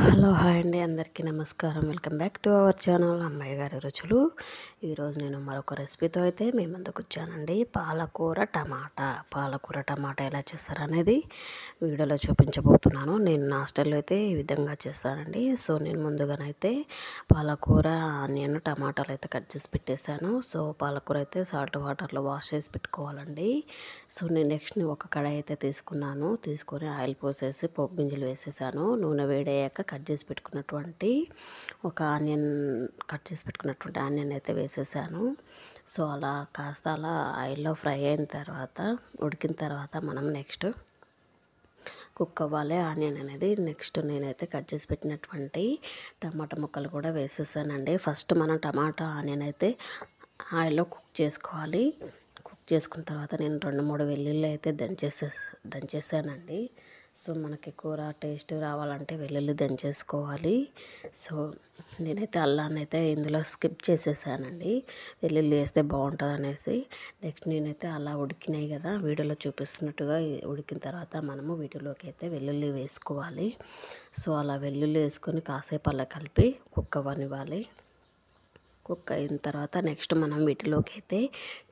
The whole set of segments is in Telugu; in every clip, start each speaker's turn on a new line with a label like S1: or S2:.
S1: హలో హాయ్ అండి, అందరికీ నమస్కారం. Welcome back to our channel అమ్మాయి గారి రుచులు. ఈరోజు నేను మరొక రెసిపీతో అయితే మీ ముందుకు వచ్చానండి. పాలకూర టమాటా ఎలా చేస్తారనేది వీడియోలో చూపించబోతున్నాను. నేను నా స్టైల్లో అయితే ఈ విధంగా చేస్తానండి. సో నేను ముందుగానైతే పాలకూర, ఆనియన్, టమాటాలు అయితే కట్ చేసి పెట్టేశాను. సో పాలకూర అయితే సాల్ట్ వాటర్లో వాష్ చేసి పెట్టుకోవాలండి. సో నేను నెక్స్ట్ ఒక కడాయి అయితే తీసుకొని ఆయిల్ పోసేసి పోపు గింజలు వేసేసాను. నూనె వేడయ్యాక కట్ చేసి పెట్టుకున్నటువంటి ఆనియన్ అయితే వేసేసాను. సో అలా కాస్త అలా ఆయిల్లో ఫ్రై అయిన తర్వాత, ఉడికిన తర్వాత మనం నెక్స్ట్ కుక్ అవ్వాలి ఆనియన్ అనేది. నెక్స్ట్ నేనైతే కట్ చేసి పెట్టినటువంటి టమాటా ముక్కలు కూడా వేసేసానండి. ఫస్ట్ మనం టమాటా ఆనియన్ అయితే ఆయిల్లో కుక్ చేసుకోవాలి. కుక్ చేసుకున్న తర్వాత నేను 2-3 వెల్లుల్లి అయితే దంచేసానండి. సో మనకి కూర టేస్ట్ రావాలంటే వెల్లుల్లి దంచేసుకోవాలి. సో నేనైతే అల్లాన్ని అయితే ఇందులో స్కిప్ చేసేసానండి, వెల్లుల్లి వేస్తే బాగుంటుంది అనేసి. నెక్స్ట్ నేనైతే అలా ఉడికినాయి కదా, వీడియోలో చూపిస్తున్నట్టుగా ఉడికిన తర్వాత మనము వీటిలోకి అయితే వెల్లుల్లి వేసుకోవాలి. సో అలా వెల్లుల్లి వేసుకొని కాసేపు అలా కలిపి కుక్ అవ్వనివ్వాలి. కుక్ అయిన తర్వాత నెక్స్ట్ మనం వీటిలోకి అయితే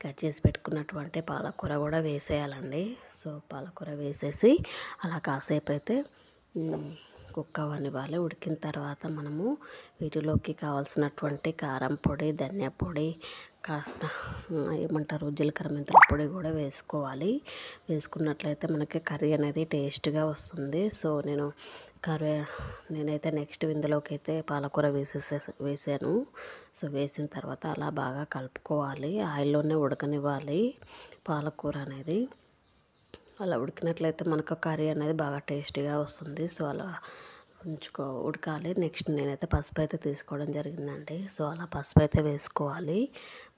S1: కట్ చేసి పెట్టుకున్నటువంటి పాలకూర కూడా వేసేయాలండి. సో పాలకూర వేసేసి అలా కాసేపు అయితే కుక్ అవ్వనివ్వాలి. ఉడికిన తర్వాత మనము వీటిలోకి కావాల్సినటువంటి కారం పొడి, ధనియా పొడి, కాస్త ఏమంటారు జీలకర్ర మెంతుల పొడి కూడా వేసుకోవాలి. వేసుకున్నట్లయితే మనకి కర్రీ అనేది టేస్ట్గా వస్తుంది. సో నేనైతే నెక్స్ట్ ఇందులోకి అయితే పాలకూర వేసాను. సో వేసిన తర్వాత అలా బాగా కలుపుకోవాలి. ఆయిల్లోనే ఉడకనివ్వాలి పాలకూర అనేది. అలా ఉడికినట్లయితే మనకు కర్రీ అనేది బాగా టేస్టీగా వస్తుంది. సో అలా ఉడకాలి. నెక్స్ట్ నేనైతే పసుపు అయితే తీసుకోవడం జరిగిందండి. సో అలా పసుపు అయితే వేసుకోవాలి.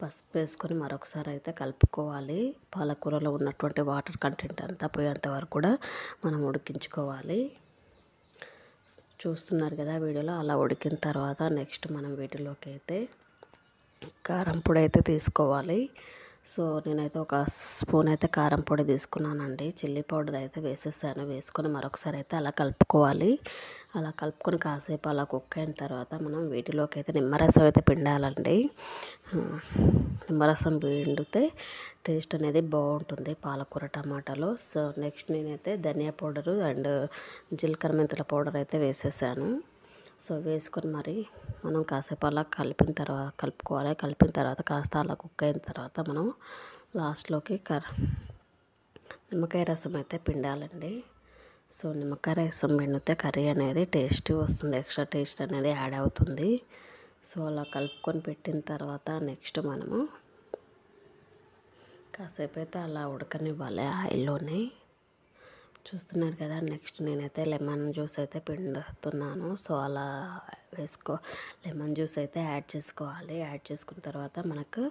S1: పసుపు వేసుకొని మరొకసారి అయితే కలుపుకోవాలి. పాలకూరలో ఉన్నటువంటి వాటర్ కంటెంట్ అంతా పోయేంత వరకు కూడా మనం ఉడికించుకోవాలి. చూస్తున్నారు కదా వీడియోలో. అలా ఉడికిన తర్వాత నెక్స్ట్ మనం వీటిలోకి అయితే కారం పొడి అయితే తీసుకోవాలి. సో నేనైతే ఒక స్పూన్ అయితే కారం పొడి తీసుకున్నానండి. చిల్లీ పౌడర్ అయితే వేసేసాను. వేసుకొని మరొకసారి అయితే అలా కలుపుకోవాలి. అలా కలుపుకొని కాసేపు అలా కుక్ అయిన తర్వాత మనం వీటిలోకి అయితే నిమ్మరసం అయితే పిండాలండి. నిమ్మరసం పిండితే టేస్ట్ అనేది బాగుంటుంది పాలకూర టమాటాలో. సో నెక్స్ట్ నేనైతే ధనియా పౌడరు అండ్ జీలకర్ర మెంతుల పౌడర్ అయితే వేసేసాను. సో వేసుకొని మరి మనం కాసేపు అలా కలుపుకోవాలి. కలిపిన తర్వాత కాస్త అలా కుక్ అయిన తర్వాత మనం లాస్ట్లోకి నిమ్మకాయ రసం అయితే పిండాలండి. సో నిమ్మకాయ రసం పిండితే కర్రీ అనేది టేస్ట్ వస్తుంది, ఎక్స్ట్రా టేస్ట్ అనేది యాడ్ అవుతుంది. సో అలా కలుపుకొని పెట్టిన తర్వాత నెక్స్ట్ మనము కాసేపు అయితే అలా ఉడకనివ్వాలి ఆయిల్లోనే. చూస్తున్నారు కదా. నెక్స్ట్ నేనైతే లెమన్ జ్యూస్ అయితే పిండుతున్నాను. సో అలా లెమన్ జ్యూస్ అయితే యాడ్ చేసుకోవాలి. యాడ్ చేసుకున్న తర్వాత మనకు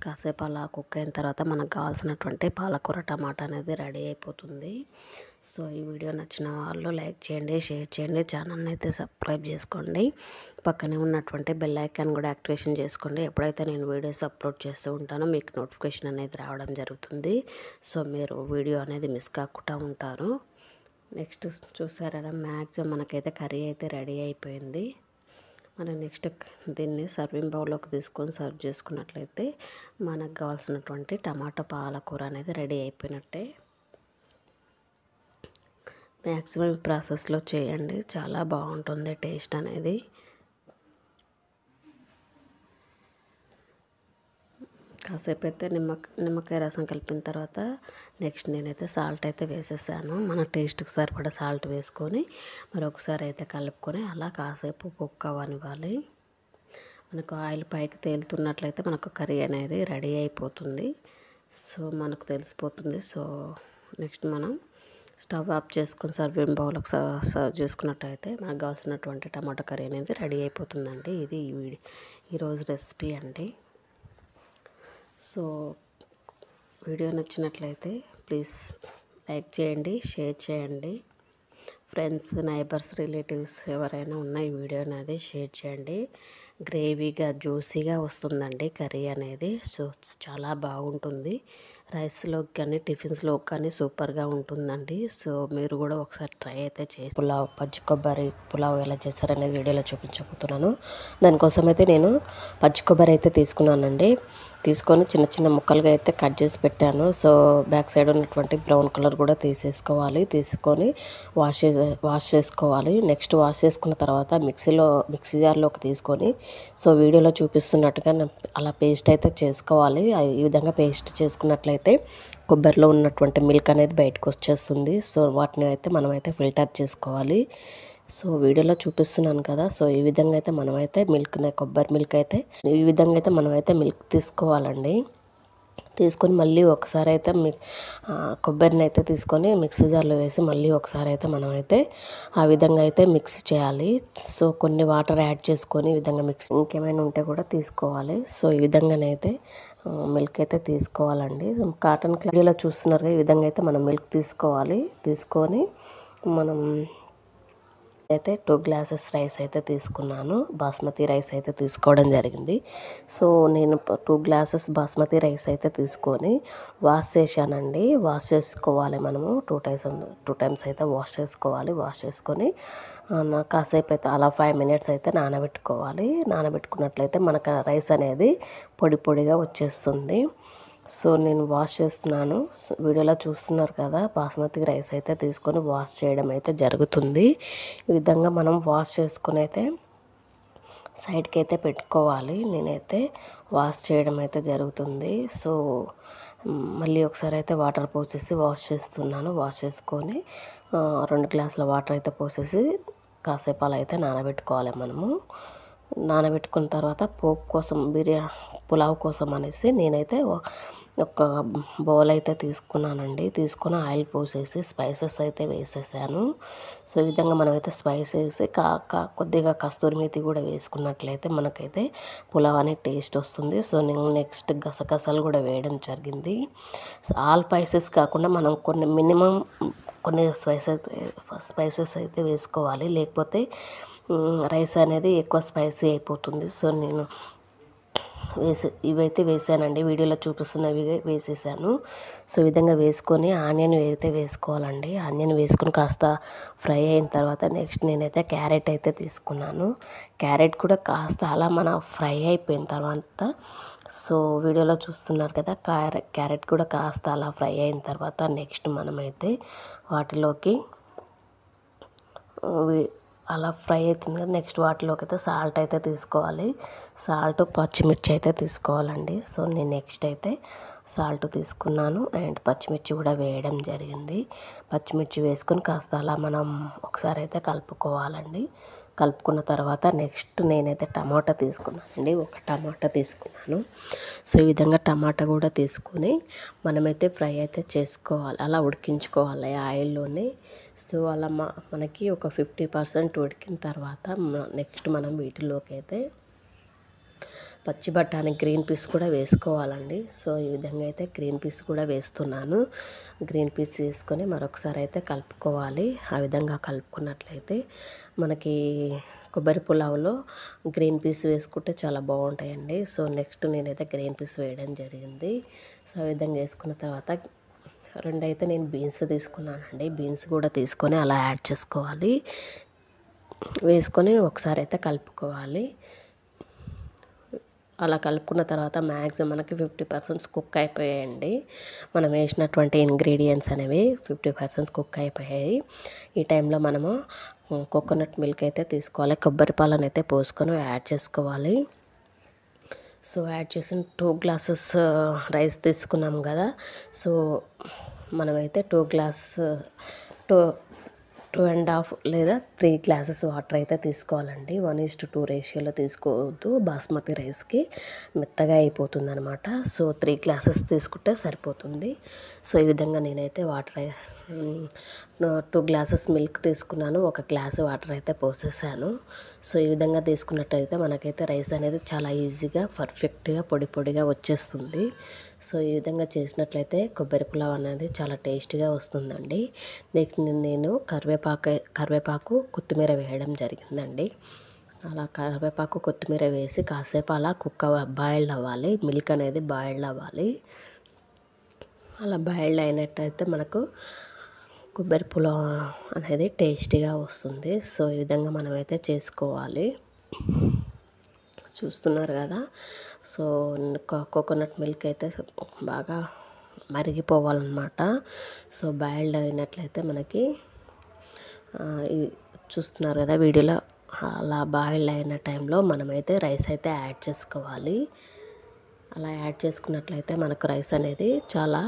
S1: కాసేపు అలా కుక్ అయిన తర్వాత మనకు కావాల్సినటువంటి పాలకూర టమాటా అనేది రెడీ అయిపోతుంది. సో ఈ వీడియో నచ్చిన వాళ్ళు లైక్ చేయండి, షేర్ చేయండి, ఛానల్ని అయితే సబ్స్క్రైబ్ చేసుకోండి. పక్కనే ఉన్నటువంటి బెల్ ఐకాన్ కూడా యాక్టివేషన్ చేసుకోండి. ఎప్పుడైతే నేను వీడియోస్ అప్లోడ్ చేస్తూ ఉంటానో మీకు నోటిఫికేషన్ అనేది రావడం జరుగుతుంది. సో మీరు వీడియో అనేది మిస్ కాకుండా ఉంటారు. నెక్స్ట్ చూసారా, మ్యాక్సిమం మనకైతే కర్రీ అయితే రెడీ అయిపోయింది. మనం నెక్స్ట్ దీన్ని సర్వింగ్ బౌల్లోకి తీసుకొని సర్వ్ చేసుకున్నట్లయితే మనకు కావాల్సినటువంటి టమాటా పాలకూర అనేది రెడీ అయిపోయినట్టే. మ్యాక్సిమం ప్రాసెస్లో చేయండి, చాలా బాగుంటుంది టేస్ట్ అనేది. కాసేపు అయితే నిమ్మకాయ రసం కలిపిన తర్వాత నెక్స్ట్ నేనైతే సాల్ట్ అయితే వేసేసాను. మన టేస్ట్కి సరిపడా సాల్ట్ వేసుకొని మరొకసారి అయితే కలుపుకొని అలా కాసేపు కుక్ అవ్వనివ్వాలి. మనకు ఆయిల్ పైకి తేలుతున్నట్లయితే మనకు కర్రీ అనేది రెడీ అయిపోతుంది. సో మనకు తెలిసిపోతుంది. సో నెక్స్ట్ మనం స్టవ్ ఆఫ్ చేసుకొని సర్వింగ్ బౌల్కి సర్వ్ చేసుకున్నట్టయితే మనకు కావాల్సినటువంటి టమాటా కర్రీ అనేది రెడీ అయిపోతుందండి. ఇది ఈరోజు రెసిపీ అండి. సో వీడియో నచ్చినట్లయితే ప్లీజ్ లైక్ చేయండి, షేర్ చేయండి. ఫ్రెండ్స్, నైబర్స్, రిలేటివ్స్ ఎవరైనా ఉన్న ఈ వీడియో అనేది షేర్ చేయండి. గ్రేవీగా జ్యూసీగా వస్తుందండి కర్రీ అనేది. సో చాలా బాగుంటుంది. రైస్లోకి కానీ టిఫిన్స్లోకి కానీ సూపర్గా ఉంటుందండి. సో మీరు కూడా ఒకసారి ట్రై అయితే చేసి పులావ్ పచ్చి కొబ్బరి పులావ్ ఎలా చేశారనేది వీడియోలో చూపించబోతున్నాను. దానికోసం అయితే నేను పచ్చి కొబ్బరి అయితే తీసుకున్నానండి. తీసుకొని చిన్న చిన్న ముక్కలుగా అయితే కట్ చేసి పెట్టాను. సో బ్యాక్ సైడ్ ఉన్నటువంటి బ్రౌన్ కలర్ కూడా తీసేసుకోవాలి. తీసుకొని వాష్ చేసుకోవాలి. నెక్స్ట్ వాష్ చేసుకున్న తర్వాత మిక్సీ జార్లోకి తీసుకొని సో వీడియోలో చూపిస్తున్నట్టుగా అలా పేస్ట్ అయితే చేసుకోవాలి. ఈ విధంగా పేస్ట్ చేసుకున్నట్లయితే కొబ్బరిలో ఉన్నటువంటి మిల్క్ అనేది బయటకు వచ్చేస్తుంది. సో వాటిని అయితే మనమైతే ఫిల్టర్ చేసుకోవాలి. సో వీడియోలో చూపిస్తున్నాను కదా. సో ఈ విధంగా అయితే మనమైతే కొబ్బరి మిల్క్ అయితే ఈ విధంగా అయితే మనమైతే మిల్క్ తీసుకోవాలండి. తీసుకొని మళ్ళీ ఒకసారి అయితే కొబ్బరిని అయితే తీసుకొని మిక్సీ జార్లో వేసి మళ్ళీ ఒకసారి అయితే మనమైతే ఆ విధంగా అయితే మిక్స్ చేయాలి. సో కొన్ని వాటర్ యాడ్ చేసుకొని ఈ విధంగా మిక్స్ ఇంకేమైనా ఉంటే కూడా తీసుకోవాలి. సో ఈ విధంగానైతే మిల్క్ అయితే తీసుకోవాలండి. కాటన్ క్లాడీలో చూస్తున్నారు ఈ విధంగా అయితే మనం మిల్క్ తీసుకోవాలి. తీసుకొని మనం అయితే 2 గ్లాసెస్ రైస్ అయితే తీసుకున్నాను. బాస్మతి రైస్ అయితే తీసుకోవడం జరిగింది. సో నేను 2 గ్లాసెస్ బాస్మతి రైస్ అయితే తీసుకొని వాష్ చేశానండి. వాష్ చేసుకోవాలి మనము 2 టైమ్స్ అయితే వాష్ చేసుకోవాలి. వాష్ చేసుకొని కాసేపు అయితే అలా 5 మినిట్స్ అయితే నానబెట్టుకోవాలి. నానబెట్టుకున్నట్లయితే మనకు రైస్ అనేది పొడి పొడిగా వచ్చేస్తుంది. సో నేను వాష్ చేస్తున్నాను. వీడియోలో చూస్తున్నారు కదా. బాస్మతి రైస్ అయితే తీసుకొని వాష్ చేయడం అయితే జరుగుతుంది. ఈ విధంగా మనం వాష్ చేసుకొని అయితే సైడ్కి అయితే పెట్టుకోవాలి. నేనైతే వాష్ చేయడం అయితే జరుగుతుంది. సో మళ్ళీ ఒకసారి అయితే వాటర్ పోసేసి వాష్ చేస్తున్నాను. వాష్ చేసుకొని 2 గ్లాసుల వాటర్ అయితే పోసేసి కాసేపు అలా అయితే నానబెట్టుకోవాలి మనము. నానబెట్టుకున్న తర్వాత పోపు కోసం పులావ్ కోసం అనేసి నేనైతే ఒక బౌల్ అయితే తీసుకున్నానండి. తీసుకొని ఆయిల్ పోసేసి స్పైసెస్ అయితే వేసేసాను. సో ఈ విధంగా మనమైతే స్పైస్ వేసి కొద్దిగా కస్తూరి మేతి కూడా వేసుకున్నట్లయితే మనకైతే పులావ్ అనే టేస్ట్ వస్తుంది. సో నేను నెక్స్ట్ గసగసాలు కూడా వేయడం జరిగింది. సో ఆల్ స్పైసెస్ కాకుండా మనం కొన్ని స్పైసెస్ అయితే వేసుకోవాలి. లేకపోతే రైస్ అనేది ఎక్కువ స్పైసీ అయిపోతుంది. సో నేను ఇవైతే వేసానండి. వీడియోలో చూపిస్తున్నవి వేసేసాను. సో ఈ విధంగా వేసుకొని ఆనియన్ అయితే వేసుకోవాలండి. ఆనియన్ వేసుకొని కాస్త ఫ్రై అయిన తర్వాత నెక్స్ట్ నేనైతే క్యారెట్ అయితే తీసుకున్నాను. క్యారెట్ కూడా కాస్త అలా మన ఫ్రై అయిపోయిన తర్వాత సో వీడియోలో చూస్తున్నారు కదా. క్యారెట్ కూడా కాస్త అలా ఫ్రై అయిన తర్వాత నెక్స్ట్ మనమైతే వాటిలోకి అలా ఫ్రై అవుతుంది కదా. నెక్స్ట్ వాటిలోకి అయితే సాల్ట్ అయితే తీసుకోవాలి. సాల్ట్ పచ్చిమిర్చి అయితే తీసుకోవాలండి. సో నేను నెక్స్ట్ అయితే సాల్ట్ తీసుకున్నాను అండ్ పచ్చిమిర్చి కూడా వేయడం జరిగింది. పచ్చిమిర్చి వేసుకొని కాస్త అలా మనం ఒకసారి అయితే కలుపుకోవాలండి. కలుపుకున్న తర్వాత నెక్స్ట్ నేనైతే టమాటా తీసుకున్నానండి. ఒక టమాటా తీసుకున్నాను. సో ఈ విధంగా టమాటా కూడా తీసుకొని మనమైతే ఫ్రై అయితే చేసుకోవాలి. అలా ఉడికించుకోవాలి ఆయిల్లోనే. సో అలా మనకి ఒక 50% ఉడికిన తర్వాత నెక్స్ట్ మనం వీటిలోకి అయితే పచ్చి బఠానీ గ్రీన్ పీస్ కూడా వేసుకోవాలండి. సో ఈ విధంగా అయితే గ్రీన్ పీస్ కూడా వేస్తున్నాను. గ్రీన్ పీస్ వేసుకొని మరొకసారి అయితే కలుపుకోవాలి. ఆ విధంగా కలుపుకున్నట్లయితే మనకి కొబ్బరి పులావ్లో గ్రీన్ పీస్ వేసుకుంటే చాలా బాగుంటాయండి. సో నెక్స్ట్ నేనైతే గ్రీన్ పీస్ వేయడం జరిగింది. సో ఆ విధంగా వేసుకున్న తర్వాత 2 అయితే నేను బీన్స్ తీసుకున్నానండి. బీన్స్ కూడా తీసుకొని అలా యాడ్ చేసుకోవాలి. వేసుకొని ఒకసారి అయితే కలుపుకోవాలి. అలా కలుపుకున్న తర్వాత మ్యాక్సిమం మనకి 50% కుక్ అయిపోయాయండి. మనం వేసినటువంటి ఇంగ్రీడియంట్స్ అనేవి 50% కుక్ అయిపోయాయి. ఈ టైంలో మనము కోకోనట్ మిల్క్ అయితే తీసుకోవాలి. కొబ్బరి పాలను అయితే పోసుకొని యాడ్ చేసుకోవాలి. సో యాడ్ చేసిన 2 గ్లాసెస్ రైస్ తీసుకున్నాం కదా. సో మనమైతే 2.5 లేదా 3 గ్లాసెస్ వాటర్ అయితే తీసుకోవాలండి. 1:2 రేషియోలో తీసుకోవద్దు. బాస్మతి రైస్కి మెత్తగా అయిపోతుంది అనమాట. సో 3 గ్లాసెస్ తీసుకుంటే సరిపోతుంది. సో ఈ విధంగా నేనైతే 2 గ్లాసెస్ మిల్క్ తీసుకున్నాను. 1 గ్లాసు వాటర్ అయితే పోసేసాను. సో ఈ విధంగా తీసుకున్నట్టయితే మనకైతే రైస్ అనేది చాలా ఈజీగా పర్ఫెక్ట్గా పొడి పొడిగా వచ్చేస్తుంది. సో ఈ విధంగా చేసినట్లయితే కొబ్బరి పులావ్ అనేది చాలా టేస్టీగా వస్తుందండి. నెక్స్ట్ నేను కరివేపాకు కొత్తిమీర వేయడం జరిగిందండి. అలా కరివేపాకు కొత్తిమీర వేసి కాసేపు అలా బాయిల్డ్ అవ్వాలి. మిల్క్ అనేది బాయిల్డ్ అవ్వాలి. అలా బాయిల్డ్ అయినట్టయితే మనకు కొబ్బరి పులావ్ అనేది టేస్టీగా వస్తుంది. సో ఈ విధంగా మనమైతే చేసుకోవాలి. చూస్తున్నారు కదా. సో కోకోనట్ మిల్క్ అయితే బాగా మరిగిపోవాలన్నమాట. సో బాయిల్డ్ అయినట్లయితే మనకి చూస్తున్నారు కదా వీడియోలో, అలా బాయిల్డ్ అయిన టైంలో మనమైతే రైస్ అయితే యాడ్ చేసుకోవాలి. అలా యాడ్ చేసుకున్నట్లయితే మనకు రైస్ అనేది చాలా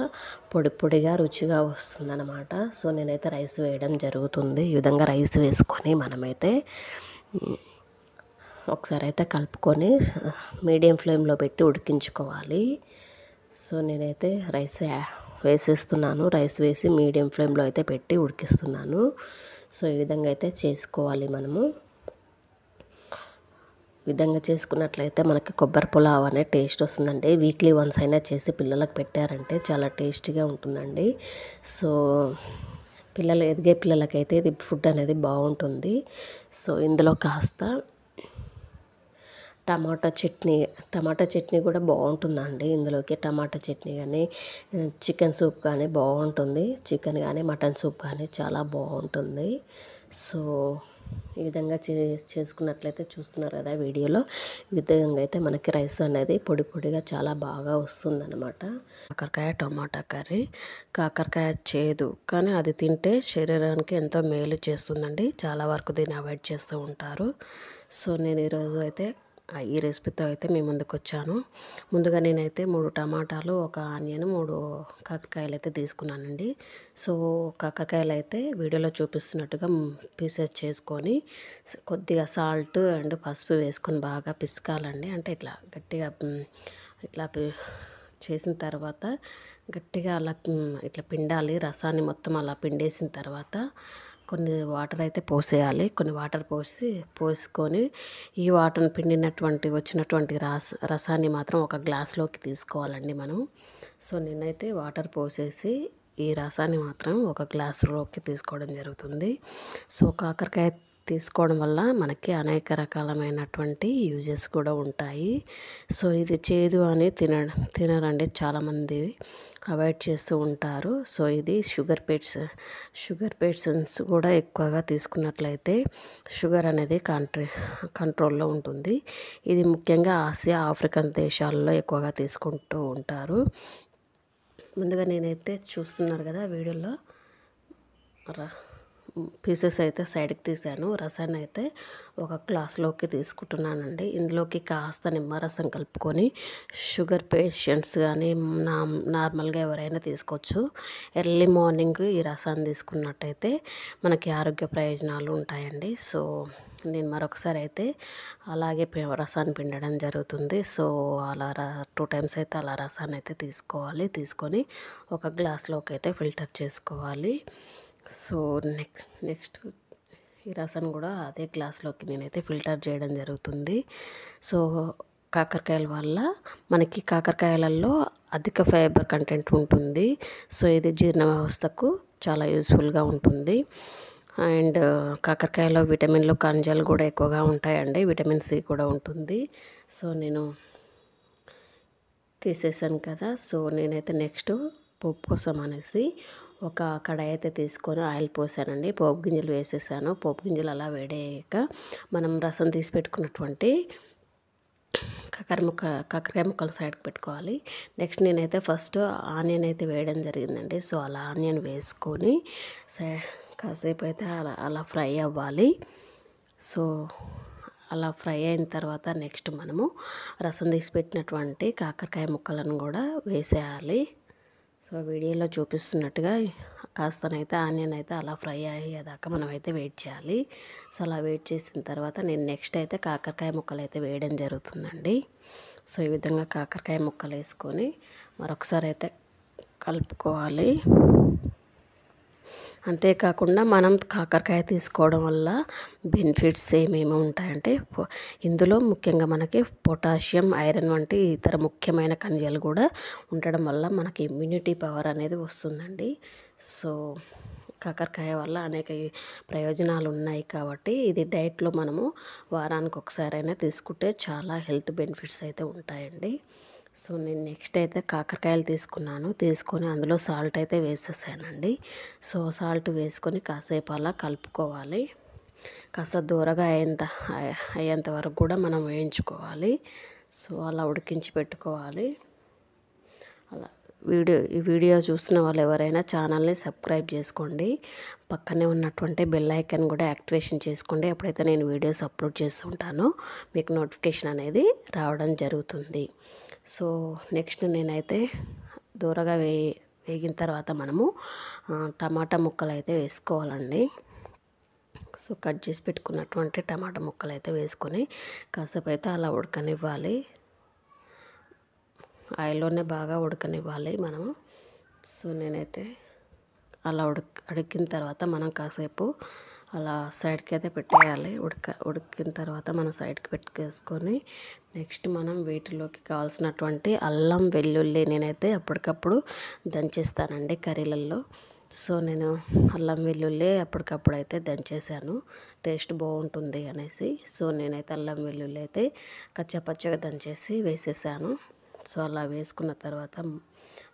S1: పొడి పొడిగా రుచిగా వస్తుందన్నమాట. సో నేనైతే రైస్ వేయడం జరుగుతుంది. ఈ విధంగా రైస్ వేసుకొని మనమైతే ఒకసారి అయితే కలుపుకొని మీడియం ఫ్లేమ్లో పెట్టి ఉడికించుకోవాలి. సో నేనైతే రైస్ వేసేస్తున్నాను. రైస్ వేసి మీడియం ఫ్లేమ్లో అయితే పెట్టి ఉడికిస్తున్నాను. సో ఈ విధంగా అయితే చేసుకోవాలి మనము. విధంగా చేసుకున్నట్లయితే మనకి కొబ్బరి పులావ్ అనే టేస్ట్ వస్తుందండి. వీక్లీ వన్స్ అయినా చేసి పిల్లలకు పెట్టారంటే చాలా టేస్టీగా ఉంటుందండి. సో ఎదిగే పిల్లలకైతే ఇది ఫుడ్ అనేది బాగుంటుంది. సో ఇందులో కాస్త టమాటా చట్నీ కూడా బాగుంటుందండి. ఇందులోకి టమాటా చట్నీ కానీ చికెన్ సూప్ కానీ బాగుంటుంది. చికెన్ కానీ మటన్ సూప్ కానీ చాలా బాగుంటుంది. సో ఈ విధంగా చేసుకున్నట్లయితే చూస్తున్నారు కదా వీడియోలో. ఈ విధంగా అయితే మనకి రైస్ అనేది పొడి పొడిగా చాలా బాగా వస్తుందన్నమాట. కాకరకాయ టమాటా కర్రీ. కాకరకాయ చేదు, కానీ అది తింటే శరీరానికి ఎంతో మేలు చేస్తుందండి. చాలా వరకు దీన్ని అవాయిడ్ చేస్తూ ఉంటారు. సో నేను ఈరోజు అయితే ఈ రెసిపీతో అయితే మీ ముందుకు వచ్చాను. ముందుగా నేనైతే 3 టమాటాలు, 1 ఆనియన్, 3 కాకరకాయలు అయితే తీసుకున్నానండి. సో కాకరకాయలు అయితే వీడియోలో చూపిస్తున్నట్టుగా పీసెస్ చేసుకొని కొద్దిగా సాల్ట్ అండ్ పసుపు వేసుకొని బాగా పిసకాలండి. అంటే ఇట్లా గట్టిగా ఇట్లా చేసిన తర్వాత గట్టిగా అలా ఇట్లా పిండాలి. రసాన్ని మొత్తం అలా పిండేసిన తర్వాత కొన్ని వాటర్ అయితే పోసేయాలి. కొన్ని వాటర్ పోసుకొని ఈ వాటర్ని వచ్చినటువంటి రసాన్ని మాత్రం ఒక గ్లాస్లోకి తీసుకోవాలండి మనం. సో నేనైతే వాటర్ పోసేసి ఈ రసాన్ని మాత్రం ఒక గ్లాసులోకి తీసుకోవడం జరుగుతుంది. సో కాకరకాయ తీసుకోవడం వల్ల మనకి అనేక రకాలమైనటువంటి యూజెస్ కూడా ఉంటాయి. సో ఇది చేదు అని తినరండి, చాలామంది అవాయిడ్ చేస్తూ ఉంటారు. సో ఇది షుగర్ పేషెంట్స్ కూడా ఎక్కువగా తీసుకున్నట్లయితే షుగర్ అనేది కంట్రోల్లో ఉంటుంది. ఇది ముఖ్యంగా ఆసియా, ఆఫ్రికన్ దేశాల్లో ఎక్కువగా తీసుకుంటూ ఉంటారు. ముందుగా నేనైతే చూస్తున్నారు కదా వీడియోలో పీసెస్ అయితే సైడ్కి తీసాను. రసాన్ని అయితే ఒక గ్లాస్లోకి తీసుకుంటున్నానండి. ఇందులోకి కాస్త నిమ్మరసం కలుపుకొని షుగర్ పేషెంట్స్ కానీ నార్మల్గా ఎవరైనా తీసుకోవచ్చు. ఎర్లీ మార్నింగ్ ఈ రసాన్ని తీసుకున్నట్టయితే మనకి ఆరోగ్య ప్రయోజనాలు ఉంటాయండి. సో నేను మరొకసారి అయితే అలాగే రసాన్ని పిండడం జరుగుతుంది. సో అలా 2 టైమ్స్ అయితే అలా రసాన్ని అయితే తీసుకొని ఒక గ్లాస్లోకి అయితే ఫిల్టర్ చేసుకోవాలి. సో నెక్స్ట్ ఈ రసాన్ని కూడా అదే గ్లాస్లోకి నేనైతే ఫిల్టర్ చేయడం జరుగుతుంది. సో కాకరకాయల వల్ల మనకి కాకరకాయలలో అధిక ఫైబర్ కంటెంట్ ఉంటుంది. సో ఇది జీర్ణ వ్యవస్థకు చాలా యూస్ఫుల్గా ఉంటుంది. అండ్ కాకరకాయలో విటమిన్లు, ఖనిజాలు కూడా ఎక్కువగా ఉంటాయండి. విటమిన్ సి కూడా ఉంటుంది. సో నేను తీసేసాను కదా. సో నేనైతే నెక్స్ట్ పోపు కోసం అనేసి ఒక కడాయి అయితే తీసుకొని ఆయిల్ పోసానండి. పోపు గింజలు వేసేసాను. పోపు గింజలు అలా వేడయ్యాక మనం రసం తీసి పెట్టుకున్నటువంటి కాకరకాయ ముక్కలు సైడ్కి పెట్టుకోవాలి. నెక్స్ట్ నేనైతే ఫస్ట్ ఆనియన్ అయితే వేయడం జరిగిందండి. సో అలా ఆనియన్ వేసుకొని కాసేపు అయితే అలా ఫ్రై అవ్వాలి. సో అలా ఫ్రై అయిన తర్వాత నెక్స్ట్ మనము రసం తీసి పెట్టినటువంటి కాకరకాయ ముక్కలను కూడా వేసేయాలి. సో వీడియోలో చూపిస్తున్నట్టుగా కాస్తనైతే ఆనియన్ అయితే అలా ఫ్రై అయ్యేదాకా మనం అయితే వెయిట్ చేయాలి. సో అలా వెయిట్ చేసిన తర్వాత నేను నెక్స్ట్ అయితే కాకరకాయ ముక్కలు అయితే వేయడం జరుగుతుందండి. సో ఈ విధంగా కాకరకాయ ముక్కలు వేసుకొని మరొకసారి అయితే కలుపుకోవాలి. అంతేకాకుండా మనం కాకరకాయ తీసుకోవడం వల్ల బెనిఫిట్స్ ఏమేమి ఉంటాయంటే ఇందులో ముఖ్యంగా మనకి పొటాషియం, ఐరన్ వంటి ఇతర ముఖ్యమైన ఖనిజాలు కూడా ఉండడం వల్ల మనకి ఇమ్యూనిటీ పవర్ అనేది వస్తుందండి. సో కాకరకాయ వల్ల అనేక ప్రయోజనాలు ఉన్నాయి కాబట్టి ఇది డైట్లో మనము వారానికి ఒకసారైనా తీసుకుంటే చాలా హెల్త్ బెనిఫిట్స్ అయితే ఉంటాయండి. సో నేను నెక్స్ట్ అయితే కాకరకాయలు తీసుకొని అందులో సాల్ట్ అయితే వేసేసానండి. సో సాల్ట్ వేసుకొని కాసేపు అలా కలుపుకోవాలి. కాస్త దూరగా అయ్యేంత వరకు కూడా మనం వేయించుకోవాలి. సో అలా ఉడికించి పెట్టుకోవాలి. అలా ఈ వీడియో చూసిన వాళ్ళు ఎవరైనా ఛానల్ని సబ్స్క్రైబ్ చేసుకోండి. పక్కనే ఉన్నటువంటి బెల్ ఐకాన్ కూడా యాక్టివేషన్ చేసుకోండి. ఎప్పుడైతే నేను వీడియోస్ అప్లోడ్ చేస్తూ ఉంటానో మీకు నోటిఫికేషన్ అనేది రావడం జరుగుతుంది. సో నెక్స్ట్ నేనైతే దూరగా వేగిన తర్వాత మనము టమాటా ముక్కలు అయితే వేసుకోవాలండి. సో కట్ చేసి పెట్టుకున్నటువంటి టమాటా ముక్కలు అయితే వేసుకొని కాసేపు అయితే అలా ఉడకనివ్వాలి. ఆయిల్లోనే బాగా ఉడకనివ్వాలి మనము. సో నేనైతే అలా ఉడికిన తర్వాత మనం కాసేపు అలా సైడ్కి అయితే పెట్టేయాలి. ఉడికిన తర్వాత మనం సైడ్కి పెట్టుకేసుకొని నెక్స్ట్ మనం వీటిలోకి కావాల్సినటువంటి అల్లం వెల్లుల్లి నేనైతే అప్పటికప్పుడు దంచేస్తానండి కర్రీలలో. సో నేను అల్లం వెల్లుల్లి అప్పటికప్పుడు అయితే దంచేసాను, టేస్ట్ బాగుంటుంది అనేసి. సో నేనైతే అల్లం వెల్లుల్లి అయితే కచ్చాపచ్చగా దంచేసి వేసేసాను. సో అలా వేసుకున్న తర్వాత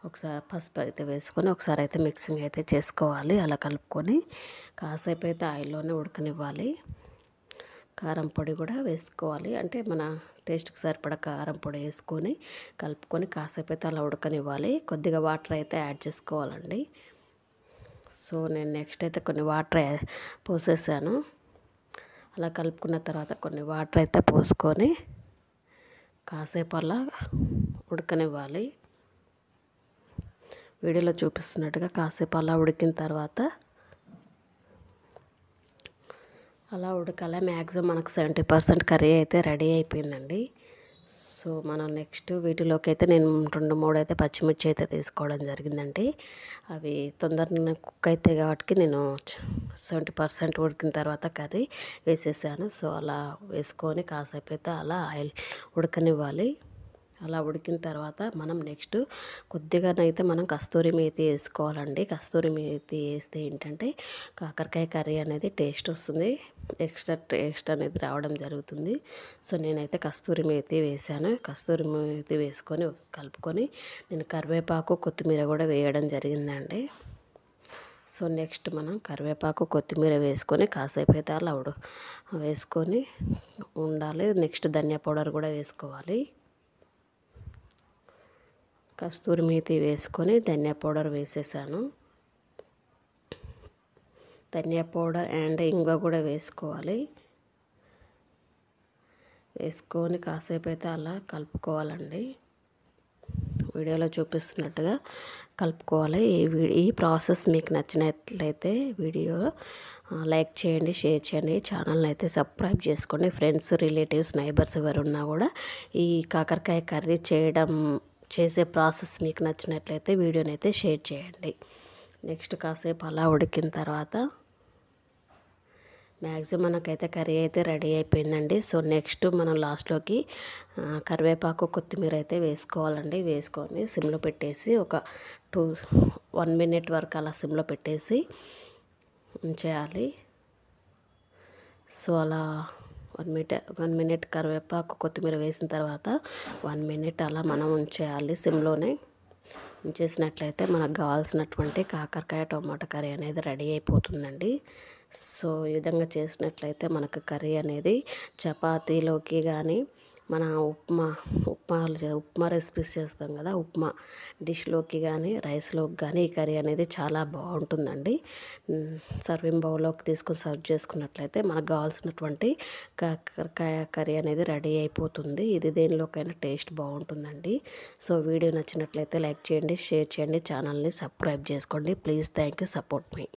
S1: ఒకసారి పసుపు అయితే వేసుకొని ఒకసారి అయితే మిక్సింగ్ అయితే చేసుకోవాలి. అలా కలుపుకొని కాసేపు అయితే ఆయిల్లోనే ఉడకనివ్వాలి. కారం పొడి కూడా వేసుకోవాలి, అంటే మన టేస్ట్కి సరిపడా కారం పొడి వేసుకొని కలుపుకొని కాసేపు అయితే అలా ఉడకనివ్వాలి. కొద్దిగా వాటర్ అయితే యాడ్ చేసుకోవాలండి. సో నేను నెక్స్ట్ అయితే కొన్ని వాటర్ పోసేసాను. అలా కలుపుకున్న తర్వాత కొన్ని వాటర్ అయితే పోసుకొని కాసేపు అలా ఉడకనివ్వాలి. వీడియోలో చూపిస్తున్నట్టుగా కాసేపు అలా ఉడికిన తర్వాత అలా ఉడకాలి. మ్యాక్సిమం మనకు 70% కర్రీ అయితే రెడీ అయిపోయిందండి. సో మనం నెక్స్ట్ వీటిలోకి అయితే నేను 2-3 అయితే పచ్చిమిర్చి అయితే తీసుకోవడం జరిగిందండి. అవి తొందరగా కుక్ అయితే కాబట్టి నేను 70% ఉడికిన తర్వాత కర్రీ వేసేసాను. సో అలా వేసుకొని కాసేపు అయితే అలా ఆయిల్ ఉడకనివ్వాలి. అలా ఉడికిన తర్వాత మనం నెక్స్ట్ కొద్దిగానైతే మనం కస్తూరి మేతి వేసుకోవాలండి. కస్తూరి మేతి వేస్తే ఏంటంటే కాకరకాయ కర్రీ అనేది టేస్ట్ వస్తుంది, ఎక్స్ట్రా టేస్ట్ అనేది రావడం జరుగుతుంది. సో నేనైతే కస్తూరి మేతి వేసాను. కస్తూరి మేతి వేసుకొని కలుపుకొని నేను కరివేపాకు కొత్తిమీర కూడా వేయడం జరిగిందండి. సో నెక్స్ట్ మనం కరివేపాకు కొత్తిమీర వేసుకొని కాసేపు అయితే అలా వేసుకొని ఉండాలి. నెక్స్ట్ ధనియా పౌడర్ కూడా వేసుకోవాలి. కస్తూరి మేతి వేసుకొని ధనియా పౌడర్ వేసేసాను. ధనియా పౌడర్ అండ్ ఇంగువ కూడా వేసుకోవాలి. వేసుకొని కాసేపు అయితే అలా కలుపుకోవాలండి. వీడియోలో చూపిస్తున్నట్టుగా కలుపుకోవాలి. ఈ ప్రాసెస్ మీకు నచ్చినట్లయితే వీడియో లైక్ చేయండి, షేర్ చేయండి, ఛానల్ని అయితే సబ్స్క్రైబ్ చేసుకోండి. ఫ్రెండ్స్, రిలేటివ్స్, నైబర్స్ ఎవరున్నా కూడా ఈ కాకరకాయ కర్రీ చేసే ప్రాసెస్ మీకు నచ్చినట్లయితే వీడియోని అయితే షేర్ చేయండి. నెక్స్ట్ కాసేపు అలా ఉడికిన తర్వాత మ్యాక్సిమం మనకైతే కర్రీ అయితే రెడీ అయిపోయిందండి. సో నెక్స్ట్ మనం లాస్ట్లోకి కరివేపాకు కొత్తిమీర అయితే వేసుకోవాలండి. వేసుకొని సిమ్లో పెట్టేసి ఒక 1 మినిట్ వరకు అలా సిమ్లో పెట్టేసి ఉంచేయాలి. సో అలా 1 మినిట్ కరివేపాకు కొత్తిమీర వేసిన తర్వాత 1 మినిట్ అలా మనం ఉంచేయాలి సిమ్లోనే. ఉంచేసినట్లయితే మనకు కావాల్సినటువంటి కాకరకాయ టమాటా కర్రీ అనేది రెడీ అయిపోతుందండి. సో ఈ విధంగా చేసినట్లయితే మనకు కర్రీ అనేది చపాతీలోకి కానీ మన ఉప్మా రెసిపీస్ చేస్తాం కదా, ఉప్మా డిష్లోకి కానీ రైస్లోకి కానీ ఈ కర్రీ అనేది చాలా బాగుంటుందండి. సర్వింగ్ బౌల్లోకి తీసుకొని సర్వ్ చేసుకున్నట్లయితే మనకు కావాల్సినటువంటి కాకరకాయ కర్రీ అనేది రెడీ అయిపోతుంది. ఇది దేనిలోకైనా టేస్ట్ బాగుంటుందండి. సో వీడియో నచ్చినట్లయితే లైక్ చేయండి, షేర్ చేయండి, ఛానల్ని సబ్స్క్రైబ్ చేసుకోండి. Please, thank you, support me.